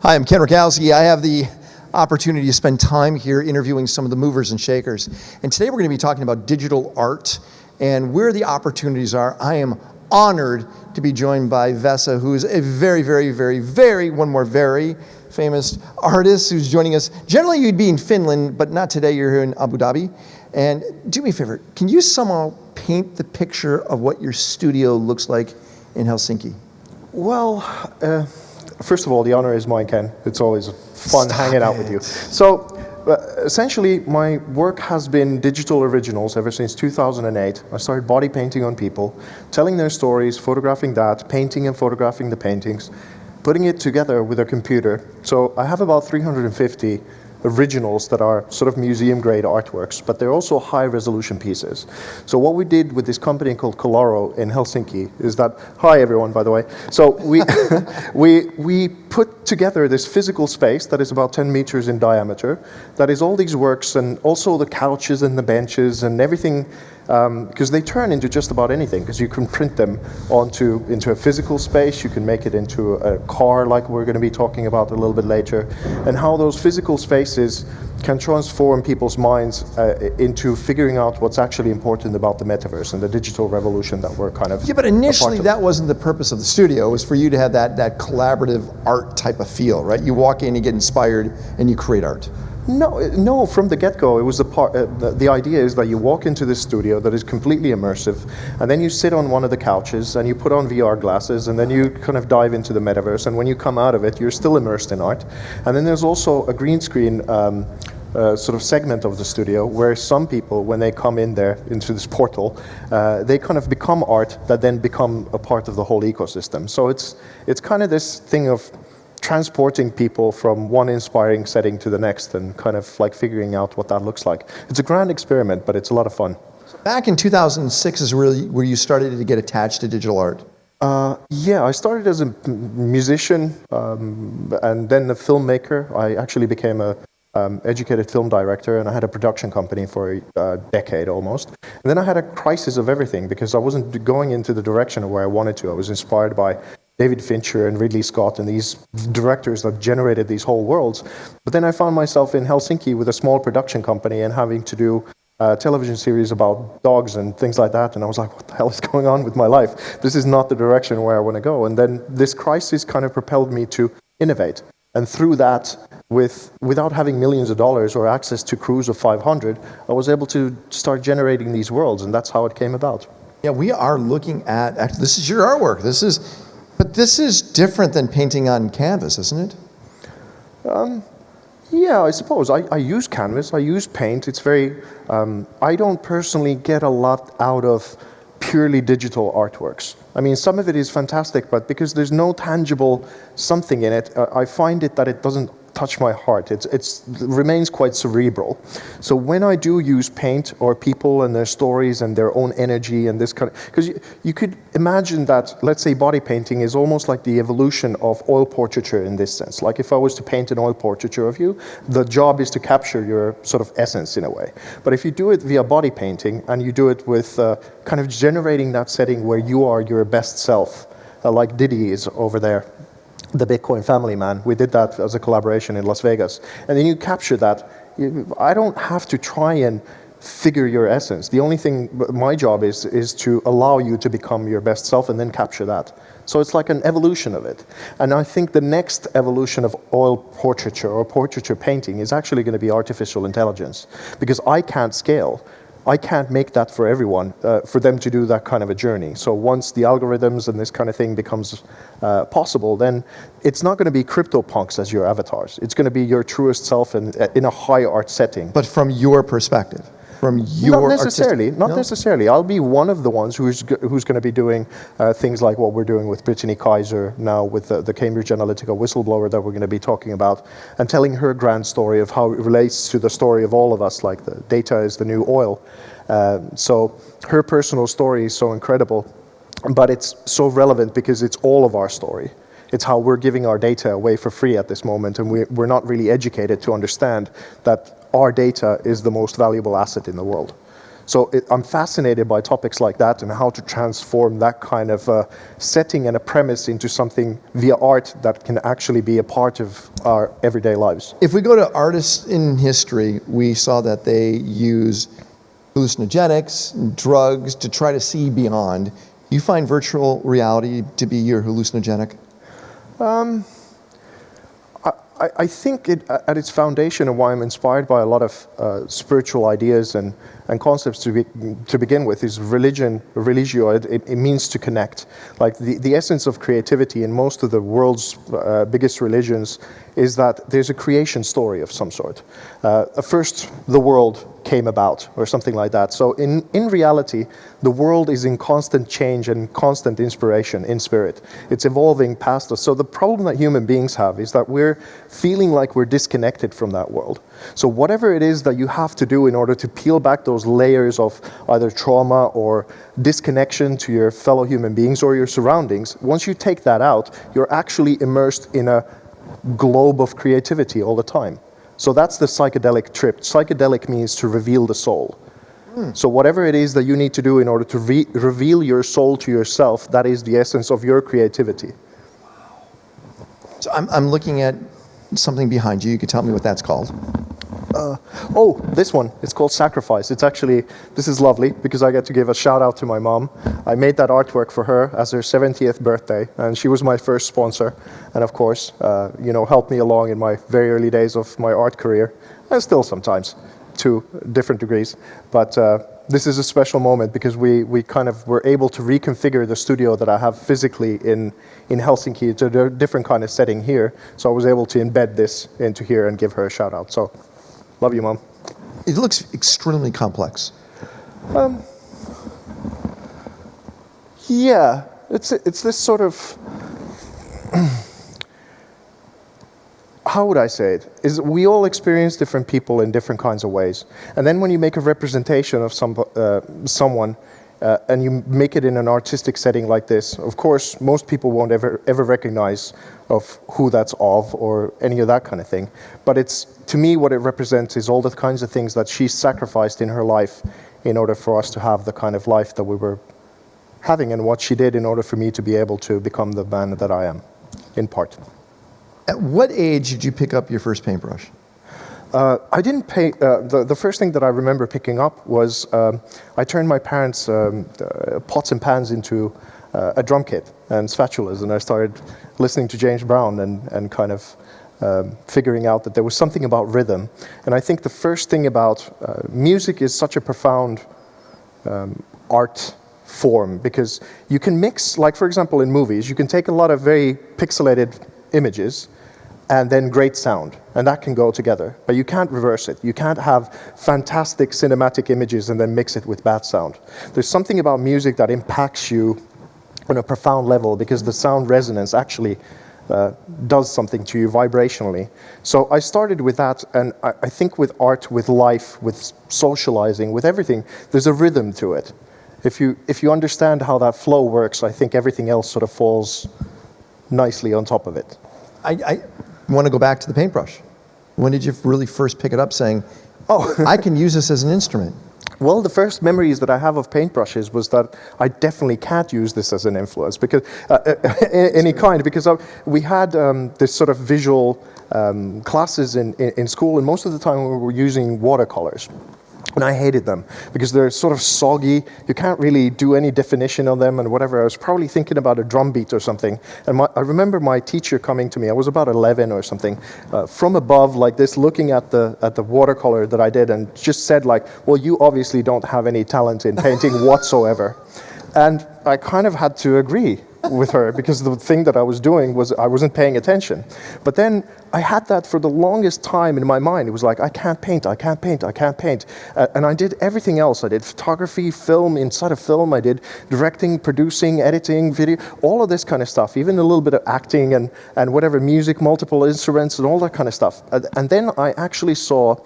Hi, I'm Ken Rutkowski. I have the opportunity to spend time here interviewing some of the movers and shakers. And today we're going to be talking about digital art and where the opportunities are. I am honored to be joined by VESA, who is a very famous artist who's joining us. Generally you'd be in Finland, but not today, you're here in Abu Dhabi. And do me a favor, can you somehow paint the picture of what your studio looks like in Helsinki? Well, first of all, the honor is mine, Ken. It's always fun hanging out with you. So, essentially, my work has been digital originals ever since 2008. I started body painting on people, telling their stories, photographing that, painting and photographing the paintings, putting it together with a computer. So I have about 350 originals that are sort of museum-grade artworks, but they're also high-resolution pieces. So what we did with this company called Kolaro in Helsinki is that, hi everyone, by the way. So we we put together this physical space that is about 10 meters in diameter, that is all these works and also the couches and the benches and everything, because they turn into just about anything, because you can print them into a physical space, you can make it into a car like we're going to be talking about a little bit later, and how those physical spaces can transform people's minds into figuring out what's actually important about the metaverse and the digital revolution that we're kind of but initially that wasn't the purpose of the studio. It was for you to have that collaborative art type of feel, right? You walk in, you get inspired, and you create art. No. From the get-go, it was the idea is that you walk into this studio that is completely immersive, and then you sit on one of the couches, and you put on VR glasses, and then you kind of dive into the metaverse, and when you come out of it, you're still immersed in art. And then there's also a green screen sort of segment of the studio where some people, when they come in there into this portal, they kind of become art that then become a part of the whole ecosystem. So it's kind of this thing of transporting people from one inspiring setting to the next and kind of like figuring out what that looks like. It's a grand experiment, but it's a lot of fun. Back in 2006 is really where you started to get attached to digital art. Yeah, I started as a musician and then a filmmaker. I actually became a educated film director, and I had a production company for a decade almost. And then I had a crisis of everything because I wasn't going into the direction of where I wanted to. I was inspired by David Fincher and Ridley Scott and these directors that generated these whole worlds. But then I found myself in Helsinki with a small production company and having to do a television series about dogs and things like that. And I was like, what the hell is going on with my life? This is not the direction where I want to go. And then this crisis kind of propelled me to innovate. And through that, without having millions of dollars or access to crews of 500, I was able to start generating these worlds, and that's how it came about. Yeah, we are looking at, actually, this is your artwork. But this is different than painting on canvas, isn't it? Yeah, I suppose. I use canvas, I use paint. It's very, I don't personally get a lot out of purely digital artworks. I mean, some of it is fantastic, but because there's no tangible something in it, I find it that it doesn't touch my heart. It remains quite cerebral. So when I do use paint or people and their stories and their own energy and this kind of, because you could imagine that, let's say body painting is almost like the evolution of oil portraiture in this sense. Like if I was to paint an oil portraiture of you, the job is to capture your sort of essence in a way. But if you do it via body painting and you do it with kind of generating that setting where you are your best self, like Diddy is over there, the Bitcoin family man. We did that as a collaboration in Las Vegas. And then you capture that. I don't have to try and figure your essence. The only thing my job is to allow you to become your best self and then capture that. So it's like an evolution of it. And I think the next evolution of oil portraiture or portraiture painting is actually going to be artificial intelligence. Because I can't scale. I can't make that for everyone, for them to do that kind of a journey. So once the algorithms and this kind of thing becomes possible, then it's not going to be CryptoPunks as your avatars. It's going to be your truest self in a high art setting. But from your perspective? From your Not necessarily. I'll be one of the ones who's going to be doing things like what we're doing with Brittany Kaiser now with the Cambridge Analytica whistleblower that we're going to be talking about, and telling her grand story of how it relates to the story of all of us, like the data is the new oil. So her personal story is so incredible, but it's so relevant because it's all of our story. It's how we're giving our data away for free at this moment, and we're not really educated to understand that our data is the most valuable asset in the world. So I'm fascinated by topics like that and how to transform that kind of setting and a premise into something via art that can actually be a part of our everyday lives. If we go to artists in history, we saw that they use hallucinogenics, and drugs to try to see beyond. You find virtual reality to be your hallucinogenic? I think at its foundation and why I'm inspired by a lot of spiritual ideas and concepts to begin with is religion, religio. It means to connect. Like the essence of creativity in most of the world's biggest religions is that there's a creation story of some sort. First, the world came about, or something like that. So in reality, the world is in constant change and constant inspiration in spirit. It's evolving past us. So the problem that human beings have is that we're feeling like we're disconnected from that world. So whatever it is that you have to do in order to peel back those layers of either trauma or disconnection to your fellow human beings or your surroundings, once you take that out, you're actually immersed in a globe of creativity all the time. So that's the psychedelic trip. Psychedelic means to reveal the soul. So whatever it is that you need to do in order to reveal your soul to yourself, that is the essence of your creativity. So I'm looking at something behind you. You could tell me what that's called. Oh, this one. It's called Sacrifice. It's actually, this is lovely because I get to give a shout out to my mom. I made that artwork for her as her 70th birthday, and she was my first sponsor. And of course, helped me along in my very early days of my art career, and still sometimes, to different degrees. But this is a special moment because we kind of were able to reconfigure the studio that I have physically in Helsinki to a different kind of setting here. So I was able to embed this into here and give her a shout out. So, love you, Mom. It looks extremely complex. Yeah, it's this sort of, how would I say it? Is we all experience different people in different kinds of ways. And then when you make a representation of someone, and you make it in an artistic setting like this, of course, most people won't ever recognize of who that's of or any of that kind of thing. But it's, to me, what it represents is all the kinds of things that she sacrificed in her life in order for us to have the kind of life that we were having, and what she did in order for me to be able to become the man that I am, in part. At what age did you pick up your first paintbrush? I didn't pay. The first thing that I remember picking up was I turned my parents' pots and pans into a drum kit and spatulas, and I started listening to James Brown and kind of figuring out that there was something about rhythm. And I think the first thing about music is such a profound art form, because you can mix, like for example in movies, you can take a lot of very pixelated images and then great sound, and that can go together. But you can't reverse it. You can't have fantastic cinematic images and then mix it with bad sound. There's something about music that impacts you on a profound level, because the sound resonance actually does something to you vibrationally. So I started with that, and I think with art, with life, with socializing, with everything, there's a rhythm to it. If you understand how that flow works, I think everything else sort of falls nicely on top of it. I want to go back to the paintbrush. When did you really first pick it up saying, oh, I can use this as an instrument? Well, the first memories that I have of paintbrushes was that I definitely can't use this as an influence, because any kind, because we had this sort of visual classes in school, and most of the time we were using watercolors. And I hated them because they're sort of soggy. You can't really do any definition on them and whatever. I was probably thinking about a drum beat or something. And I remember my teacher coming to me. I was about 11 or something, from above like this, looking at the watercolor that I did, and just said like, well, you obviously don't have any talent in painting whatsoever. And I kind of had to agree with her, because the thing that I was doing was I wasn't paying attention. But then I had that for the longest time in my mind. It was like, I can't paint, I can't paint, I can't paint. And I did everything else. I did photography, film, inside of film. I did directing, producing, editing, video, all of this kind of stuff, even a little bit of acting and whatever, music, multiple instruments and all that kind of stuff. And then I actually saw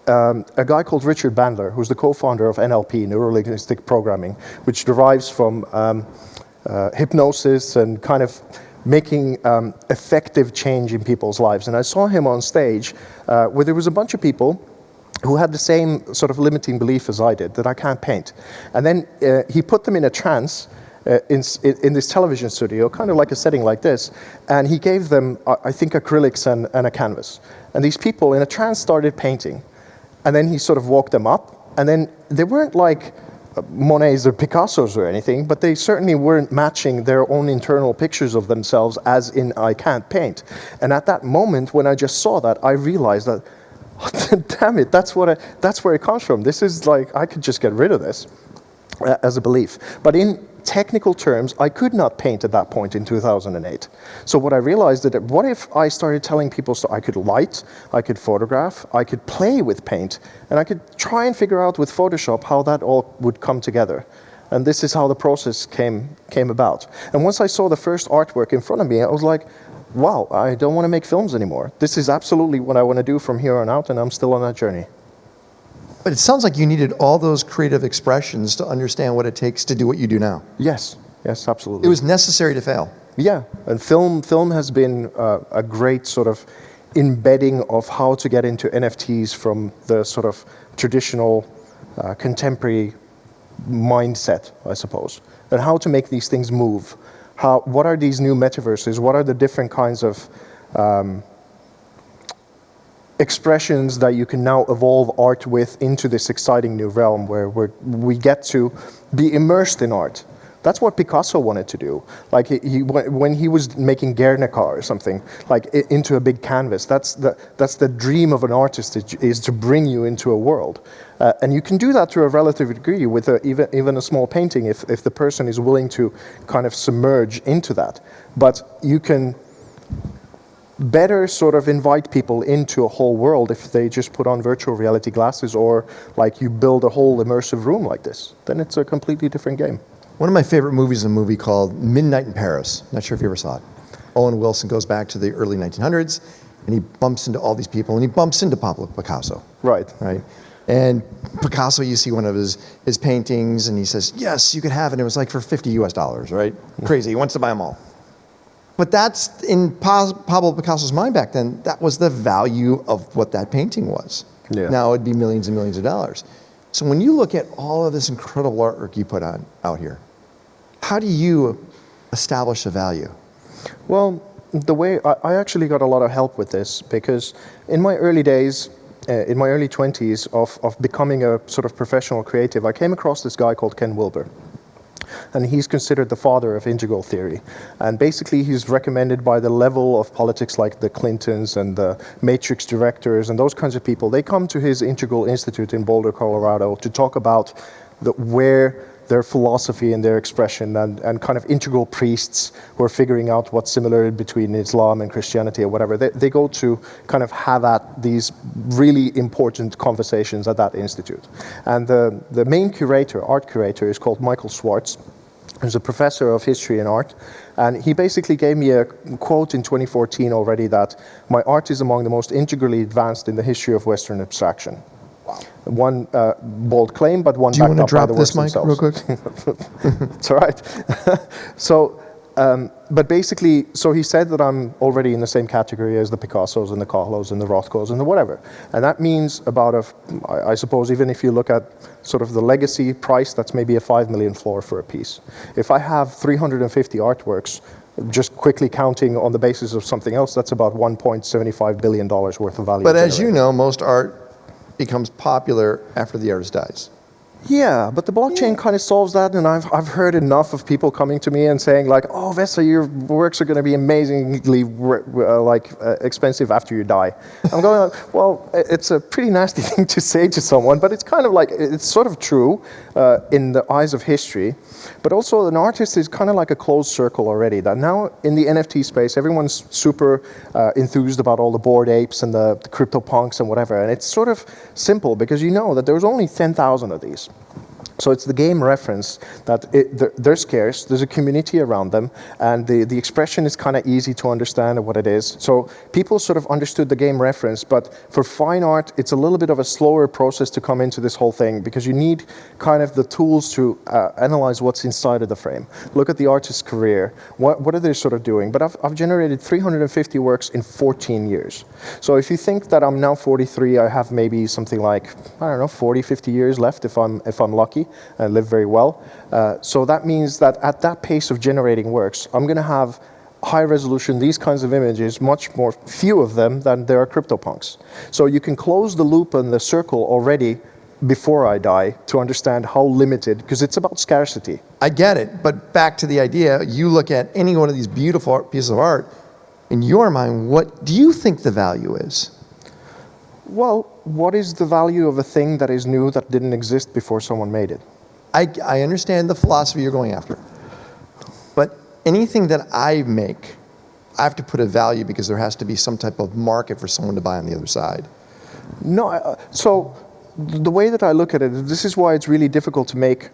a guy called Richard Bandler, who's the co-founder of NLP, Neuro-Linguistic Programming, which derives from hypnosis and kind of making effective change in people's lives. And I saw him on stage where there was a bunch of people who had the same sort of limiting belief as I did, that I can't paint. And then he put them in a trance in this television studio, kind of like a setting like this, and he gave them, I think, acrylics and a canvas. And these people in a trance started painting. And then he sort of walked them up, and then they weren't like Monets or Picassos or anything, but they certainly weren't matching their own internal pictures of themselves as in I can't paint. And at that moment, when I just saw that, I realized that, damn it, that's where it comes from. This is like, I could just get rid of this as a belief. But in technical terms, I could not paint at that point in 2008. So what I realized that what if I started telling people so I could light, I could photograph, I could play with paint, and I could try and figure out with Photoshop how that all would come together. And this is how the process came about. And once I saw the first artwork in front of me, I was like, wow, I don't want to make films anymore. This is absolutely what I want to do from here on out, and I'm still on that journey. But it sounds like you needed all those creative expressions to understand what it takes to do what you do now. Yes, absolutely. It was necessary to fail. Yeah, and film has been a great sort of embedding of how to get into NFTs from the sort of traditional contemporary mindset, I suppose, and how to make these things move. What are these new metaverses? What are the different kinds of expressions that you can now evolve art with into this exciting new realm where we get to be immersed in art. That's what Picasso wanted to do. Like when he was making Guernica or something, like into a big canvas, that's the dream of an artist, is to bring you into a world. And you can do that to a relative degree with even a small painting if the person is willing to kind of submerge into that. But you can better sort of invite people into a whole world if they just put on virtual reality glasses, or like you build a whole immersive room like this. Then it's a completely different game. One of my favorite movies is a movie called Midnight in Paris. Not sure if you ever saw it. Owen Wilson goes back to the early 1900s, and he bumps into all these people, and he bumps into Pablo Picasso. Right. And Picasso, you see one of his paintings, and he says, yes, you could have it. It was like for $50 US, right? Crazy. He wants to buy them all. But that's, in Pablo Picasso's mind back then, that was the value of what that painting was. Yeah. Now it'd be millions and millions of dollars. So when you look at all of this incredible artwork you put out here, how do you establish a value? Well, the way I actually got a lot of help with this, because in my early days, in my early 20s of becoming a sort of professional creative, I came across this guy called Ken Wilbur. And he's considered the father of integral theory. And basically he's recommended by the level of politics like the Clintons and the Matrix directors and those kinds of people. They come to his Integral Institute in Boulder, Colorado to talk about where their philosophy and their expression and kind of integral priests who are figuring out what's similar between Islam and Christianity or whatever. They go to kind of have at these really important conversations at that institute. And the main curator, art curator, is called Michael Schwartz. He's a professor of history and art. And he basically gave me a quote in 2014 already that my art is among the most integrally advanced in the history of Western abstraction. One bold claim, but one backed up by the words themselves. Do you want to drop this mic real quick? It's all right. So, but basically, so he said that I'm already in the same category as the Picassos and the Kahlos and the Rothkos and the whatever. And that means about I suppose even if you look at sort of the legacy price, that's maybe a 5 million floor for a piece. If I have 350 artworks, just quickly counting on the basis of something else, that's about $1.75 billion worth of value. But as you know, most art becomes popular after the artist dies. Yeah, but the blockchain kind of solves that, and I've heard enough of people coming to me and saying like, "Oh, VESA, your works are going to be amazingly expensive after you die." I'm going, well, it's a pretty nasty thing to say to someone, but it's kind of like it's sort of true in the eyes of history. But also, an artist is kind of like a closed circle already. That now in the NFT space, everyone's super enthused about all the Bored Apes and the CryptoPunks and whatever, and it's sort of simple because you know that there's only 10,000 of these. So it's the game reference that they're scarce, there's a community around them, and the expression is kind of easy to understand what it is. So people sort of understood the game reference, but for fine art, it's a little bit of a slower process to come into this whole thing, because you need kind of the tools to analyze what's inside of the frame. Look at the artist's career. What are they sort of doing? But I've generated 350 works in 14 years. So if you think that I'm now 43, I have maybe something like, I don't know, 40, 50 years left if I'm lucky. I live very well. So that means that at that pace of generating works, I'm going to have high resolution, these kinds of images, much more few of them than there are CryptoPunks. So you can close the loop and the circle already before I die to understand how limited, because it's about scarcity. I get it, but back to the idea, you look at any one of these beautiful pieces of art, in your mind, what do you think the value is? Well, what is the value of a thing that is new that didn't exist before someone made it? I understand the philosophy you're going after, but anything that I make, I have to put a value because there has to be some type of market for someone to buy on the other side. No, so the way that I look at it, this is why it's really difficult to make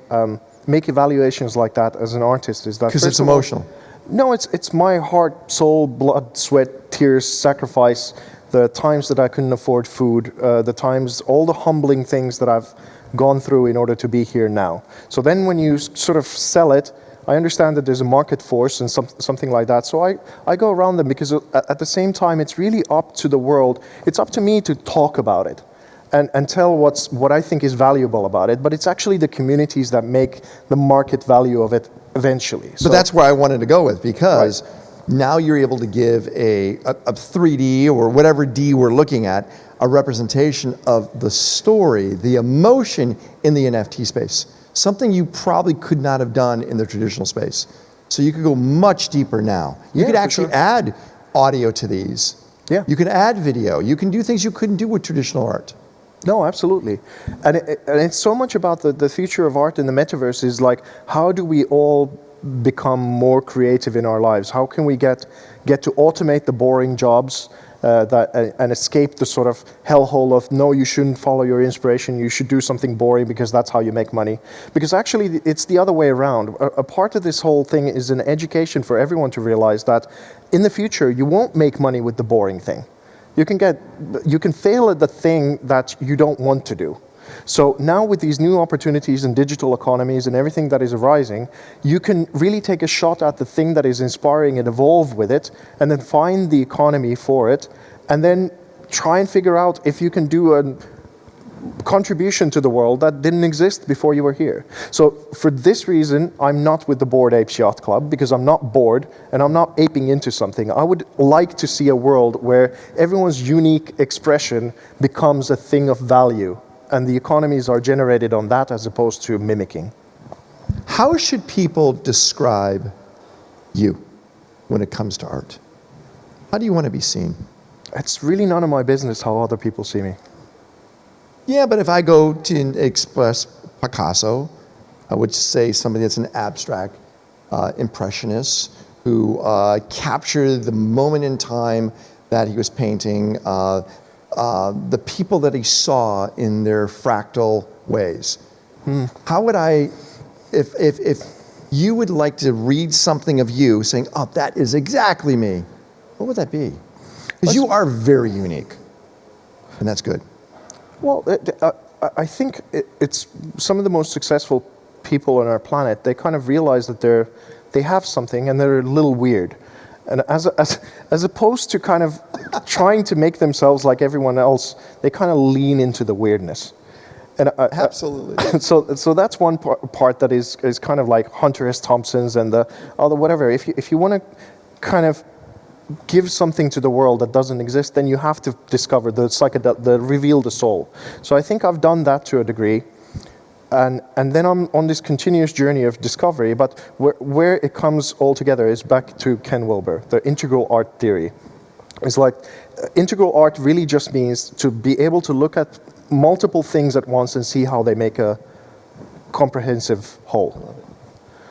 evaluations like that as an artist, is that because it's emotional. No, it's my heart, soul, blood, sweat, tears, sacrifice, the times that I couldn't afford food, the times, all the humbling things that I've gone through in order to be here now. So then when you sort of sell it, I understand that there's a market force and something like that. So I go around them because at the same time, it's really up to the world. It's up to me to talk about it and tell what I think is valuable about it. But it's actually the communities that make the market value of it eventually. But that's where I wanted to go with, because now you're able to give a 3D or whatever D we're looking at, a representation of the story, the emotion in the NFT space. Something you probably could not have done in the traditional space. So you could go much deeper now. You could actually add audio to these. Yeah. You can add video. You can do things you couldn't do with traditional art. No, absolutely. And it's so much about the future of art in the metaverse is like, how do we all become more creative in our lives? How can we get to automate the boring jobs and escape the sort of hellhole of, no, you shouldn't follow your inspiration, you should do something boring because that's how you make money. Because actually it's the other way around. A part of this whole thing is an education for everyone to realize that in the future you won't make money with the boring thing. You can fail at the thing that you don't want to do. So now with these new opportunities and digital economies and everything that is arising, you can really take a shot at the thing that is inspiring and evolve with it, and then find the economy for it, and then try and figure out if you can do a contribution to the world that didn't exist before you were here. So for this reason, I'm not with the Bored Apes Yacht Club, because I'm not bored and I'm not aping into something. I would like to see a world where everyone's unique expression becomes a thing of value, and the economies are generated on that as opposed to mimicking. How should people describe you when it comes to art? How do you want to be seen? It's really none of my business how other people see me. Yeah, but if I go to express Picasso, I would say somebody that's an abstract impressionist who captured the moment in time that he was painting, the people that he saw in their fractal ways. How would I, if you would like to read something of you saying, oh, that is exactly me, what would that be? Because you are very unique, and that's good. Well, I think it's some of the most successful people on our planet. They kind of realize that they have something and they're a little weird. And as opposed to kind of trying to make themselves like everyone else, they kind of lean into the weirdness. And Absolutely. So that's one part that is kind of like Hunter S. Thompson's and the other whatever. If you want to kind of give something to the world that doesn't exist, then you have to discover the reveal the soul. So I think I've done that to a degree, and then I'm on this continuous journey of discovery. But where it comes all together is back to Ken Wilbur, the integral art theory. It's like integral art really just means to be able to look at multiple things at once and see how they make a comprehensive whole.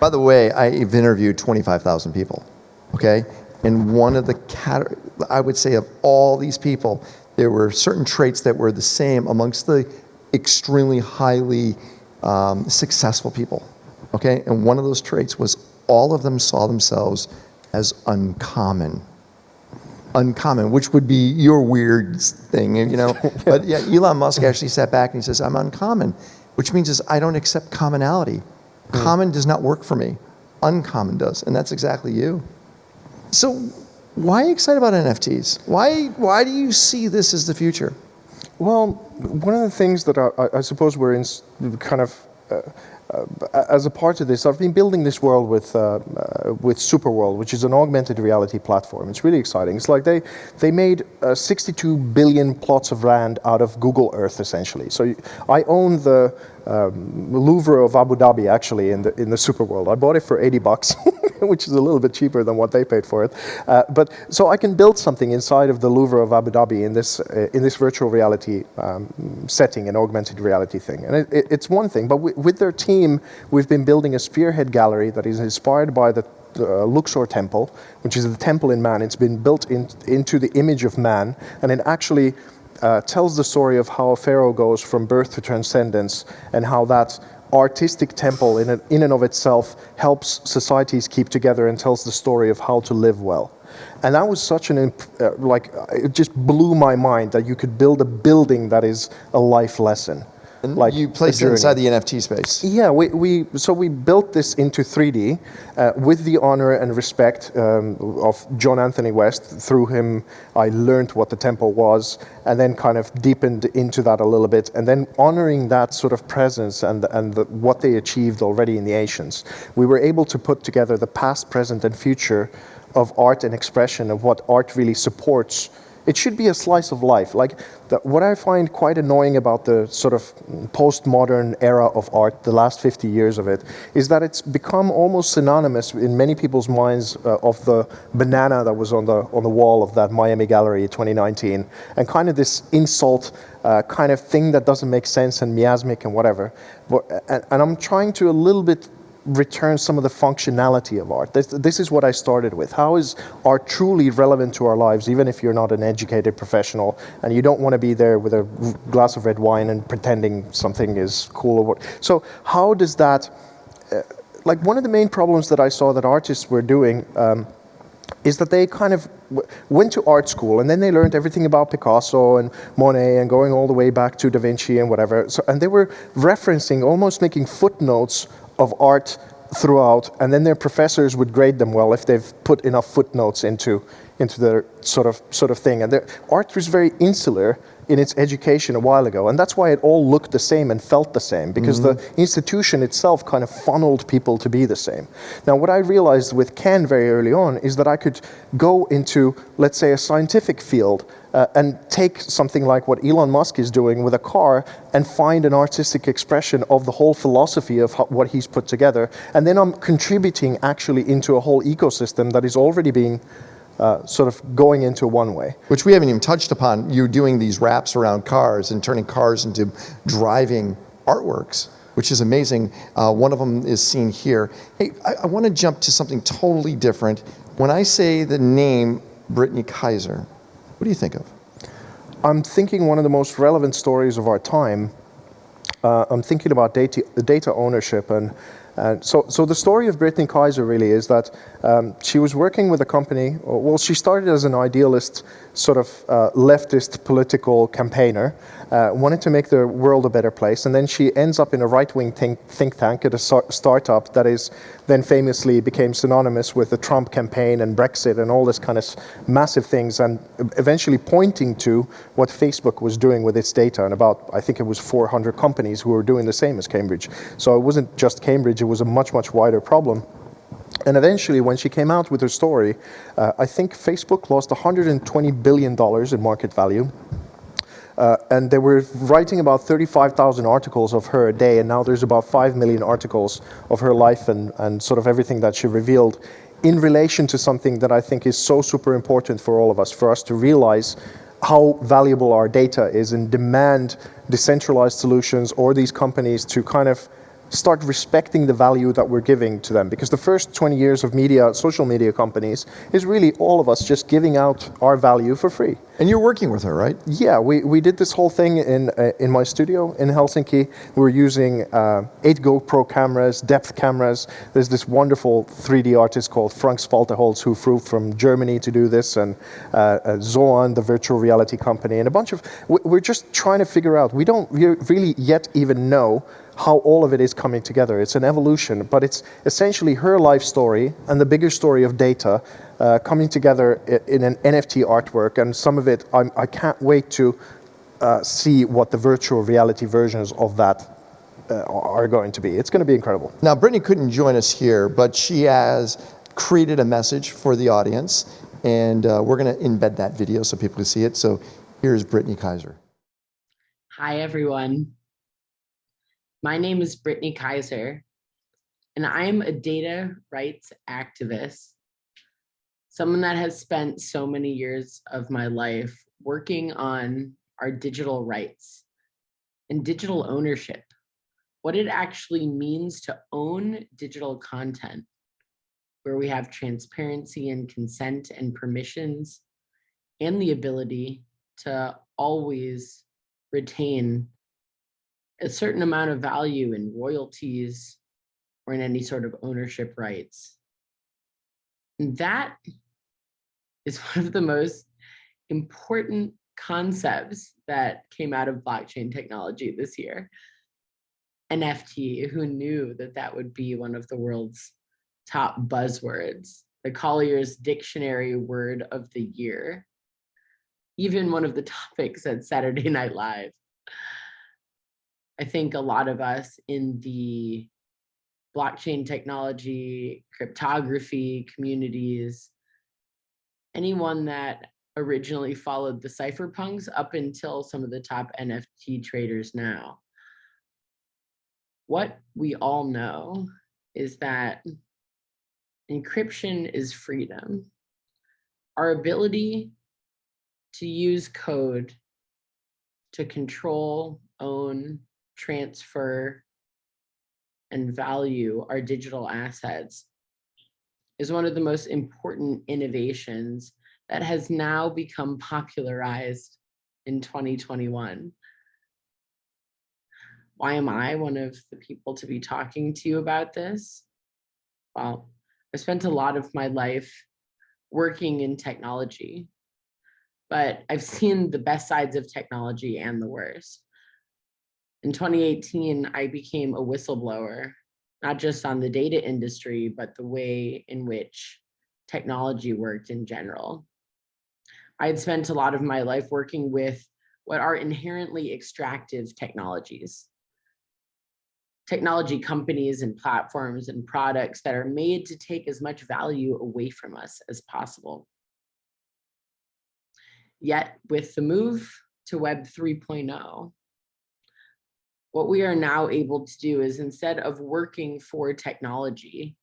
By the way, I've interviewed 25,000 people, okay? And one of the, I would say of all these people, there were certain traits that were the same amongst the extremely highly successful people, okay? And one of those traits was all of them saw themselves as uncommon. Uncommon, which would be your weird thing, you know? But yeah, Elon Musk actually sat back and he says, I'm uncommon, which means is I don't accept commonality. Common does not work for me. Uncommon does, and that's exactly you. So why are you excited about NFTs? Why do you see this as the future? Well, one of the things that I suppose we're in kind of as a part of this, I've been building this world with Superworld, which is an augmented reality platform. It's really exciting. It's like they made 62 billion plots of land out of Google Earth, essentially. So I own the Louvre of Abu Dhabi, actually, in the Superworld. I bought it for $80, which is a little bit cheaper than what they paid for it. But so I can build something inside of the Louvre of Abu Dhabi in this virtual reality setting, an augmented reality thing. And it's one thing, but with their team, we've been building a spearhead gallery that is inspired by the Luxor temple, which is the temple in man. It's been built into the image of man, and it actually tells the story of how a pharaoh goes from birth to transcendence, and how that artistic temple in and of itself helps societies keep together and tells the story of how to live well. And that was such it just blew my mind that you could build a building that is a life lesson. And like you placed it inside the NFT space. Yeah, we built this into 3D with the honor and respect of John Anthony West. Through him, I learned what the temple was, and then kind of deepened into that a little bit, and then honoring that sort of presence and what they achieved already in the ancients. We were able to put together the past, present, and future of art and expression, of what art really supports. It should be a slice of life. What I find quite annoying about the sort of postmodern era of art, the last 50 years of it, is that it's become almost synonymous in many people's minds of the banana that was on the wall of that Miami gallery 2019, and kind of this insult kind of thing that doesn't make sense and miasmic and whatever. And I'm trying to a little bit return some of the functionality of art. This is what I started with. How is art truly relevant to our lives, even if you're not an educated professional and you don't want to be there with a glass of red wine and pretending something is cool or what. So how does that, one of the main problems that I saw that artists were doing is that they kind of went to art school and then they learned everything about Picasso and Monet and going all the way back to Da Vinci and whatever. So, and they were referencing, almost making footnotes of art throughout, and then their professors would grade them well if they've put enough footnotes into their sort of thing. And their art was very insular in its education a while ago, and that's why it all looked the same and felt the same, because the institution itself kind of funneled people to be the same. Now, what I realized with Ken very early on is that I could go into, let's say, a scientific field and take something like what Elon Musk is doing with a car and find an artistic expression of the whole philosophy of what he's put together. And then I'm contributing actually into a whole ecosystem that is already being sort of going into one way. Which we haven't even touched upon. You're doing these wraps around cars and turning cars into driving artworks, which is amazing. One of them is seen here. Hey, I want to jump to something totally different. When I say the name Brittany Kaiser, what do you think of? I'm thinking one of the most relevant stories of our time. I'm thinking about data ownership, and so the story of Brittany Kaiser really is that she was working with a company. Well, she started as an idealist, sort of leftist political campaigner, wanted to make the world a better place, and then she ends up in a right-wing think tank at a startup that is then famously became synonymous with the Trump campaign and Brexit and all this kind of massive things, and eventually pointing to what Facebook was doing with its data, and about, I think it was 400 companies who were doing the same as Cambridge. So it wasn't just Cambridge, it was a much, much wider problem. And eventually, when she came out with her story, I think Facebook lost $120 billion in market value. And they were writing about 35,000 articles of her a day, and now there's about 5 million articles of her life and sort of everything that she revealed in relation to something that I think is so super important for all of us, for us to realize how valuable our data is and demand decentralized solutions or these companies to kind of start respecting the value that we're giving to them. Because the first 20 years of media, social media companies, is really all of us just giving out our value for free. And you're working with her, right? Yeah, we did this whole thing in my studio in Helsinki. We were using 8 GoPro cameras, depth cameras. There's this wonderful 3D artist called Frank Spalteholz who flew from Germany to do this, and Zoan, the virtual reality company, and a bunch of... We're just trying to figure out, we don't really yet even know how all of it is coming together. It's an evolution, but it's essentially her life story and the bigger story of data coming together in an NFT artwork, and some of it, I can't wait to see what the virtual reality versions of that are going to be. It's going to be incredible. Now, Brittany couldn't join us here, but she has created a message for the audience, and we're going to embed that video so people can see it. So here's Brittany Kaiser. Hi, everyone. My name is Brittany Kaiser, and I'm a data rights activist, someone that has spent so many years of my life working on our digital rights and digital ownership, what it actually means to own digital content, where we have transparency and consent and permissions, and the ability to always retain a certain amount of value in royalties or in any sort of ownership rights. And that is one of the most important concepts that came out of blockchain technology this year. NFT, who knew that that would be one of the world's top buzzwords, the Collier's Dictionary Word of the Year, even one of the topics at Saturday Night Live. I think a lot of us in the blockchain technology, cryptography communities, anyone that originally followed the cypherpunks up until some of the top NFT traders now, what we all know is that encryption is freedom. Our ability to use code to control, own, transfer, and value our digital assets is one of the most important innovations that has now become popularized in 2021. Why am I one of the people to be talking to you about this? Well, I spent a lot of my life working in technology, but I've seen the best sides of technology and the worst. In 2018, I became a whistleblower, not just on the data industry, but the way in which technology worked in general. I had spent a lot of my life working with what are inherently extractive technologies. Technology companies and platforms and products that are made to take as much value away from us as possible. Yet with the move to Web 3.0, what we are now able to do is, instead of working for technology,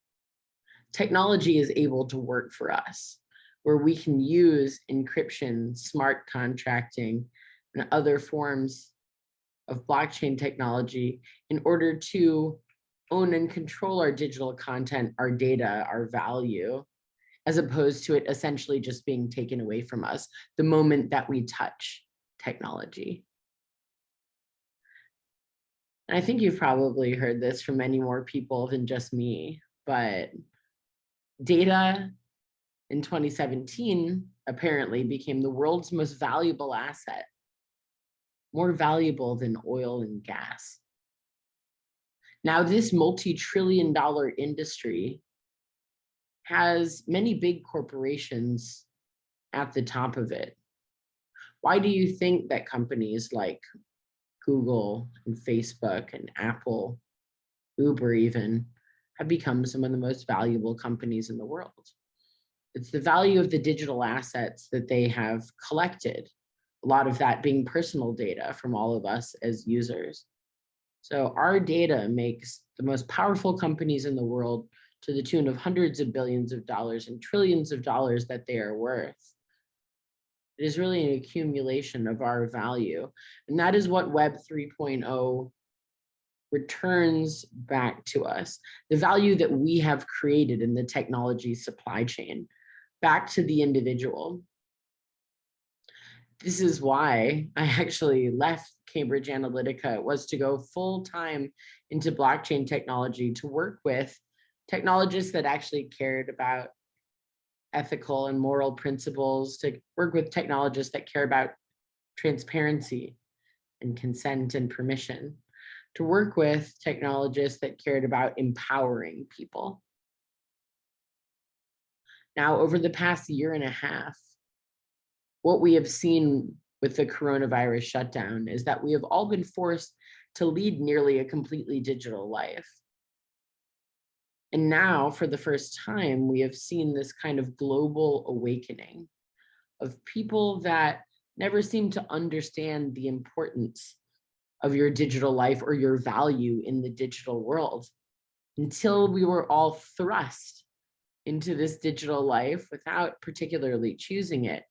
technology is able to work for us, where we can use encryption, smart contracting, and other forms of blockchain technology in order to own and control our digital content, our data, our value, as opposed to it essentially just being taken away from us the moment that we touch technology. And I think you've probably heard this from many more people than just me, but data in 2017 apparently became the world's most valuable asset, more valuable than oil and gas. Now, this multi-trillion-dollar industry has many big corporations at the top of it. Why do you think that companies like Google and Facebook and Apple, Uber even, have become some of the most valuable companies in the world? It's the value of the digital assets that they have collected, a lot of that being personal data from all of us as users. So our data makes the most powerful companies in the world to the tune of hundreds of billions of dollars and trillions of dollars that they are worth. It is really an accumulation of our value. And that is what Web 3.0 returns back to us, the value that we have created in the technology supply chain, back to the individual. This is why I actually left Cambridge Analytica, was to go full time into blockchain technology, to work with technologists that actually cared about ethical and moral principles, to work with technologists that care about transparency and consent and permission, to work with technologists that cared about empowering people. Now, over the past year and a half, what we have seen with the coronavirus shutdown is that we have all been forced to lead nearly a completely digital life. And now, for the first time, we have seen this kind of global awakening of people that never seem to understand the importance of your digital life or your value in the digital world until we were all thrust into this digital life without particularly choosing it.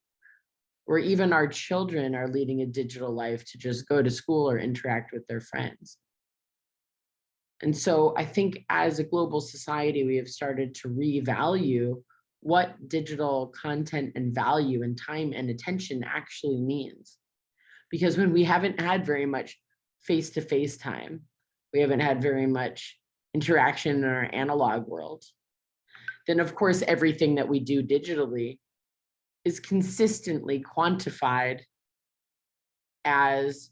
Or even our children are leading a digital life to just go to school or interact with their friends. And so I think as a global society, we have started to revalue what digital content and value and time and attention actually means. Because when we haven't had very much face-to-face time, we haven't had very much interaction in our analog world, then of course everything that we do digitally is consistently quantified as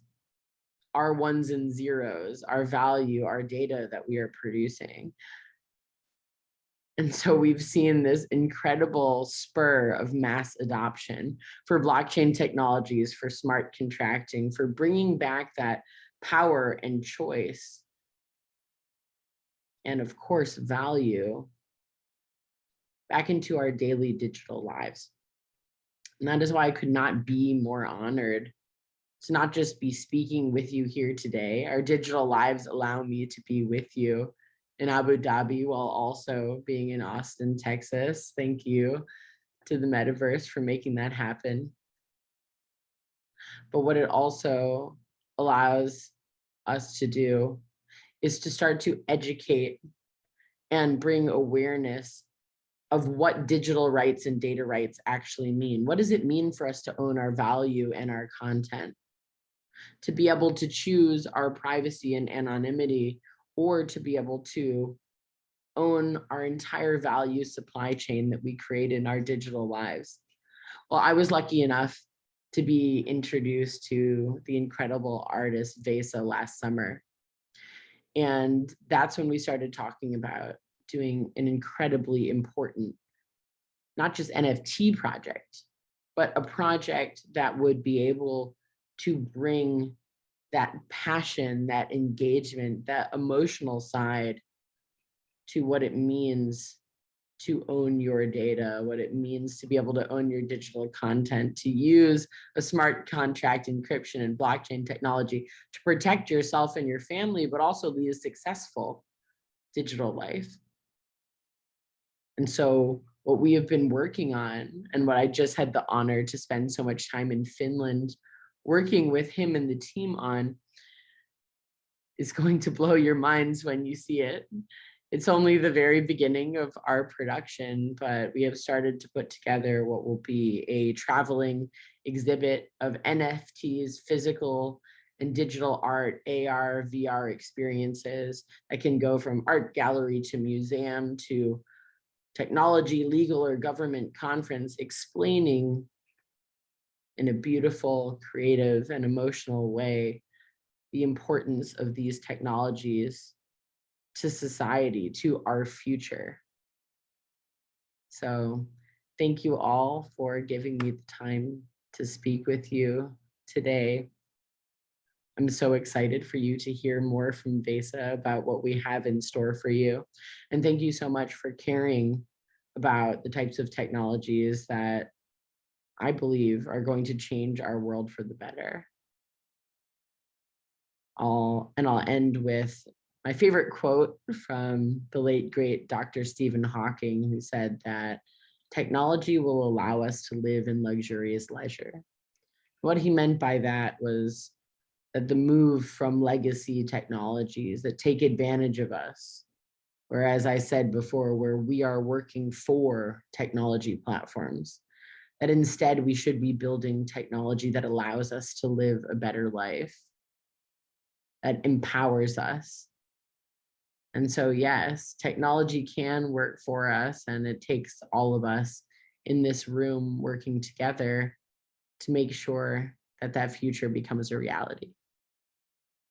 our ones and zeros, our value, our data that we are producing. And so we've seen this incredible spur of mass adoption for blockchain technologies, for smart contracting, for bringing back that power and choice, and of course, value back into our daily digital lives. And that is why I could not be more honored to not just be speaking with you here today. Our digital lives allow me to be with you in Abu Dhabi while also being in Austin, Texas. Thank you to the metaverse for making that happen. But what it also allows us to do is to start to educate and bring awareness of what digital rights and data rights actually mean. What does it mean for us to own our value and our content? To be able to choose our privacy and anonymity, or to be able to own our entire value supply chain that we create in our digital lives. Well, I was lucky enough to be introduced to the incredible artist VESA last summer. And that's when we started talking about doing an incredibly important, not just NFT project, but a project that would be able to bring that passion, that engagement, that emotional side to what it means to own your data, what it means to be able to own your digital content, to use a smart contract encryption and blockchain technology to protect yourself and your family, but also lead a successful digital life. And so what we have been working on, and what I just had the honor to spend so much time in Finland working with him and the team on, is going to blow your minds when you see it. It's only the very beginning of our production, but we have started to put together what will be a traveling exhibit of NFTs, physical and digital art, AR, VR experiences that can go from art gallery to museum to technology, legal, or government conference, explaining in a beautiful, creative, and emotional way the importance of these technologies to society, to our future. So thank you all for giving me the time to speak with you today. I'm so excited for you to hear more from VESA about what we have in store for you. And thank you so much for caring about the types of technologies that I believe are going to change our world for the better. I'll end with my favorite quote from the late, great Dr. Stephen Hawking, who said that technology will allow us to live in luxurious leisure. What he meant by that was that the move from legacy technologies that take advantage of us, whereas I said before, where we are working for technology platforms, that instead we should be building technology that allows us to live a better life, that empowers us. And so, yes, technology can work for us, and it takes all of us in this room working together to make sure that that future becomes a reality.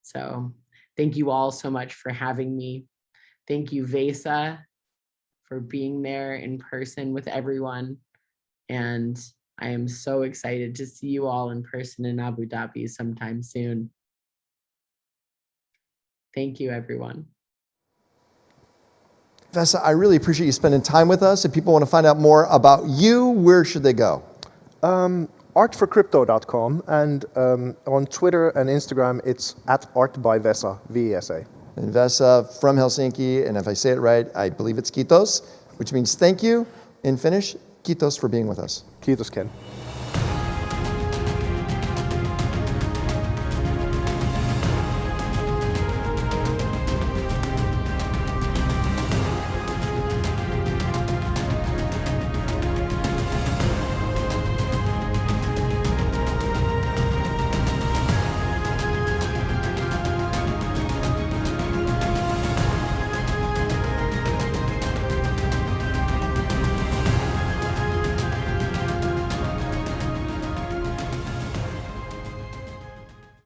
So thank you all so much for having me. Thank you, VESA, for being there in person with everyone. And I am so excited to see you all in person in Abu Dhabi sometime soon. Thank you, everyone. VESA, I really appreciate you spending time with us. If people want to find out more about you, where should they go? Artforcrypto.com, and on Twitter and Instagram, it's @artbyvesa, VESA. And VESA from Helsinki, and if I say it right, I believe it's Kiitos, which means thank you. In Finnish, kiitos for being with us. Kiitos, Ken.